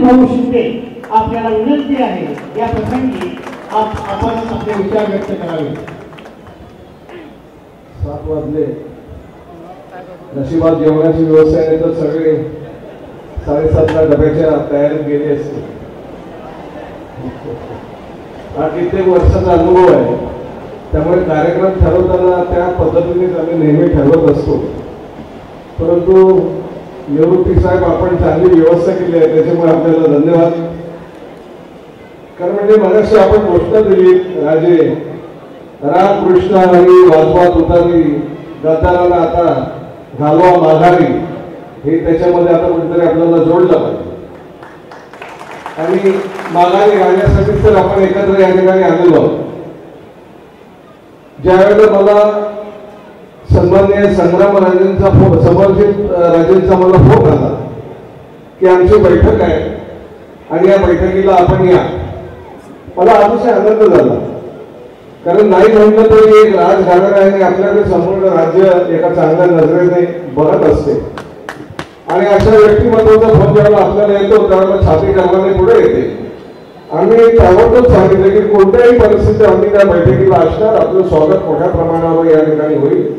भाऊ शिंदे आपल्याला विनंती आहे या प्रसंगी आपण आपले विचार व्यक्त करावे। 7 वाजले, नशिबात जेवणाची व्यवस्था आहे तर सगळे 7:30ला डब्याच्या तयारीत गेले असते। हा कित्येक वर्षाचा अनुभव आहे, त्यामुळे कार्यक्रम ठरवताना त्या पद्धतीनेच आम्ही नेहमी ठरवत असतो। परंतु निवृत्ती साहेब आपण चांगली व्यवस्था केली आहे त्याच्यामुळे आपल्याला धन्यवाद। कारण म्हणजे मगाशी आपण गोष्ट दिली, राजे राम कृष्ण हरी वाजवा तुतारी गद्दाराला आता घालवा माघारी, हे त्याच्यामध्ये आता कुठेतरी आपल्याला जोडलं पाहिजे। आणि माघारी घालण्यासाठी तर आपण एकत्र या ठिकाणी आलेलो आहोत। ज्यावेळेला मला सन्माननीय संग्राम राजेंचा फोन, समर्जित राजेंचा मला फोन आला की आमची बैठक आहे आणि या बैठकीला आपण या, मला अतिशय आनंद झाला। कारण नाही म्हटलं तरी एक राजघराणा आहे, आपल्याकडे संपूर्ण राज्य एका चांगल्या नजरेने बघत असते आणि अशा व्यक्तिमत्वाचा फोन जेव्हा आपल्याला येतो त्यावेळेला छाती गर्वाने पुढे येते। आम्ही ताबडतोब सांगितलं की कोणत्याही परिस्थितीत आम्ही त्या बैठकीला असणार, आपलं स्वागत मोठ्या प्रमाणावर या ठिकाणी होईल।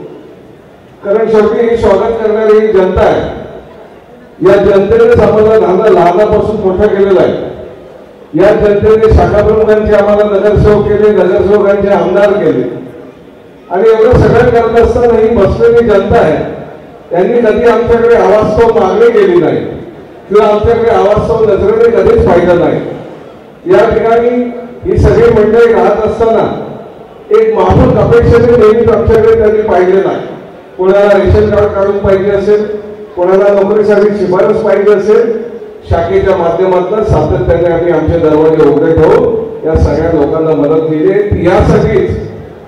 कारण शेवटी ही स्वागत करणारी ही जनता आहे। या जनतेने आम्हाला लहानापासून मोठा केलेला आहे। या जनतेने शाखाप्रमुखांचे आम्हाला नगरसेवक केले, नगरसेवकांचे आमदार केले आणि एवढं सगळं करत असताना ही बसलेली जनता आहे, त्यांनी कधी आमच्याकडे आवाजस्तव मागणी केली नाही किंवा आमच्याकडे आवाजस्तव नजरेने कधीच पाहिलं नाही। या ठिकाणी ही सगळी मंडळी राहत असताना एक माफक अपेक्षेने नेहमीच आमच्याकडे त्यांनी पाहिलेला आहे। कोणाला रेशन कार्ड काढून पाहिजे असेल, कोणाला नोकरीसाठी शिफारस पाहिजे असेल, शाखेच्या माध्यमातून सातत्याने आम्ही आमचे दरवाजे उघडे ठेवून या सगळ्या लोकांना मदत केली आहे। यासाठीच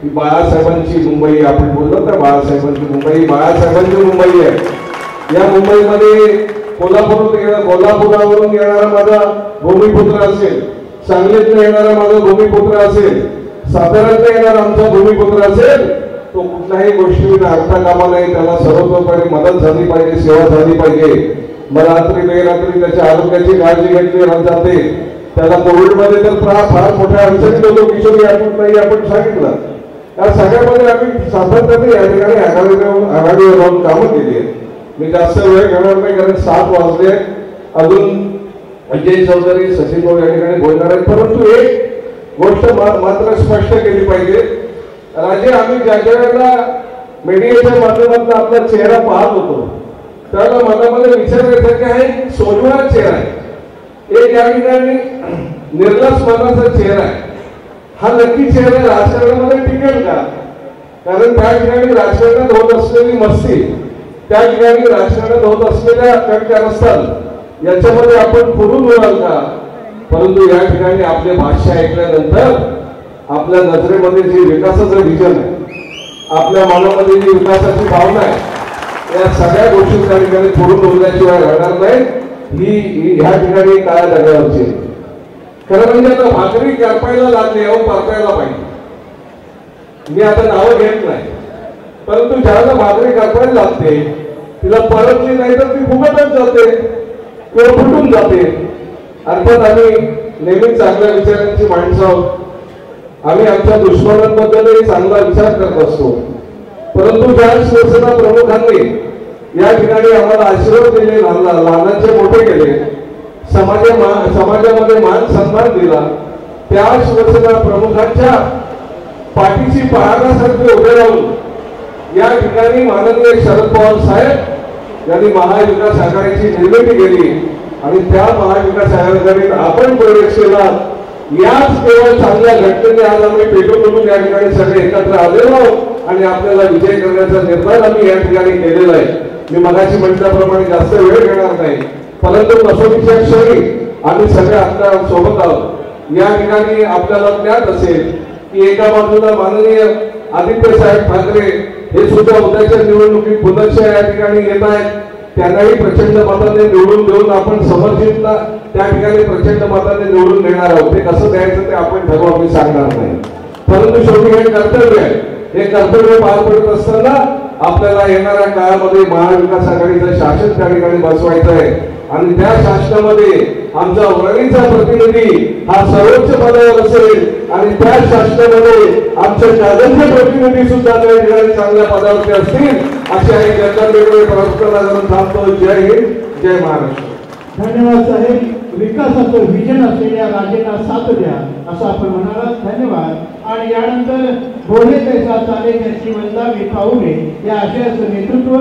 ही बाळासाहेबांची मुंबई, आपण बोललो तर बाळासाहेबांची मुंबई, बाळासाहेबांची मुंबई आहे। या मुंबईमध्ये कोल्हापुरावरून येणारा माझा भूमिपुत्र असेल, सांगलीतून येणारा माझा भूमिपुत्र असेल, साताऱ्यातून येणारा आमचा भूमिपुत्र असेल, तो कुठल्याही गोष्टीला अर्था कामा नाही, त्याला सर्वतोपरी मदत झाली पाहिजे, सेवा झाली पाहिजे। मग रात्री बेरात्री त्याच्या आरोग्याची काळजी घेतली जाते। त्याला कोविडमध्ये तर फार मोठ्या अडचणीत होतो, किशोरी आपण सांगितलं। या सगळ्यामध्ये आम्ही सातत्याने या ठिकाणी आघाडीवर राहून कामं केली आहेत। मी जास्त वेळ घेणार नाही कारण 7 वाजले, अजून अजय चौधरी, सचिन भाऊ या ठिकाणी बोलणार आहेत। परंतु एक गोष्ट मात्र स्पष्ट केली पाहिजे, राजे आम्ही ज्या वेळेला मीडियाच्या माध्यमातून आपला चेहरा पाहत होतो त्याला मनामध्ये विचार येतो की हा एक सोजवळा चेहरा आहे, एक या ठिकाणी निर्लस मनाचा चेहरा आहे। हा नक्की चेहरा राजकारणामध्ये टिकेल का? कारण त्या ठिकाणी राजकारणात होत असलेली मस्ती, त्या ठिकाणी राजकारणात होत असलेल्या कारस्थान याच्यामध्ये आपण पुरून मिळाल का? परंतु या ठिकाणी आपले भाष्य ऐकल्यानंतर आपल्या नजरेमध्ये जे विकासाचं विजन आहे, आपल्या मनामध्ये जी विकासाची भावना आहे, या सगळ्या गोष्टी त्या ठिकाणी पुरून उरल्याशिवाय राहणार नाही। ही ह्या ठिकाणी काय दगडावरची खरं म्हणजे आता भाकरी करपायला लागली, अहो परतायला पाहिजे। मी आता नावं घेत नाही, परंतु ज्याला भाकरी करपायला लागते तिला परतली नाही तर ती फुगतच जाते किंवा फुटून जाते। अर्थात आम्ही नेहमीच चांगल्या विचारांची माणसं आहोत। आम्ही आमच्या दुश्मनांबद्दलही चांगला विचार करत असतो, परंतु ज्या शिवसेना प्रमुखांनी या ठिकाणी आम्हाला आशीर्वाद दिले, लहानांचे मोठे केले, समाजामध्ये मान सन्मान दिला, त्या शिवसेना प्रमुखांच्या पाठीशी पहाण्यासारखे उभे राहून या ठिकाणी माननीय शरद पवार साहेब यांनी महाविकास आघाडीची निर्मिती केली आणि त्या महाविकास आघाडीत आपण प्रवेश केला। याच केवळ चांगल्या घटनेने आज आम्ही पेटून या ठिकाणी सगळे एकत्र आलेलो आहोत आणि आपल्याला विजय करण्याचा निर्णय आम्ही या ठिकाणी केलेला आहे। मी मगाशी म्हटल्याप्रमाणे जास्त वेळ घेणार नाही, परंतु कसोटीच्या क्षणी आम्ही सगळे आता सोबत आहोत। या ठिकाणी आपल्याला ज्ञात असेल की एका बाजूला माननीय आदित्य साहेब ठाकरे हे सुद्धा उद्याच्या निवडणुकीत पुनश्च या ठिकाणी येत आहेत, त्यांनाही प्रचंड मताने निवडून देऊन आपण समर्जितला त्या ठिकाणी प्रचंड मताने निवडून देणार आहोत। ते कसं द्यायचं ते आपण ठरवू, आम्ही सांगणार नाही, परंतु शेवटी हे कर्तव्य आहे। हे कर्तव्य पार पडत असताना आपल्याला येणाऱ्या काळामध्ये महाविकास आघाडीचं शासन त्या ठिकाणी बसवायचं आहे आणि त्या शासनामध्ये आमचा वरणीचा प्रतिनिधी हा सर्वोच्च पदावर असेल आणि त्या शासनामध्ये आमचे शासनचे प्रतिनिधी सुद्धा त्या ठिकाणी चांगल्या पदावरती असतील अशा एक जनतेकडे प्रार्थना करून थांबतो. जय हिंद, जय महाराष्ट्र. धन्यवाद साहेब. विकासाचं विजन असलेल्या राजेंना साथ द्या असं आपण म्हणाला. धन्यवाद. आणि यानंतर बोलले तैसा चाले त्याची वंदावी पाऊले या आशयाचं नेतृत्व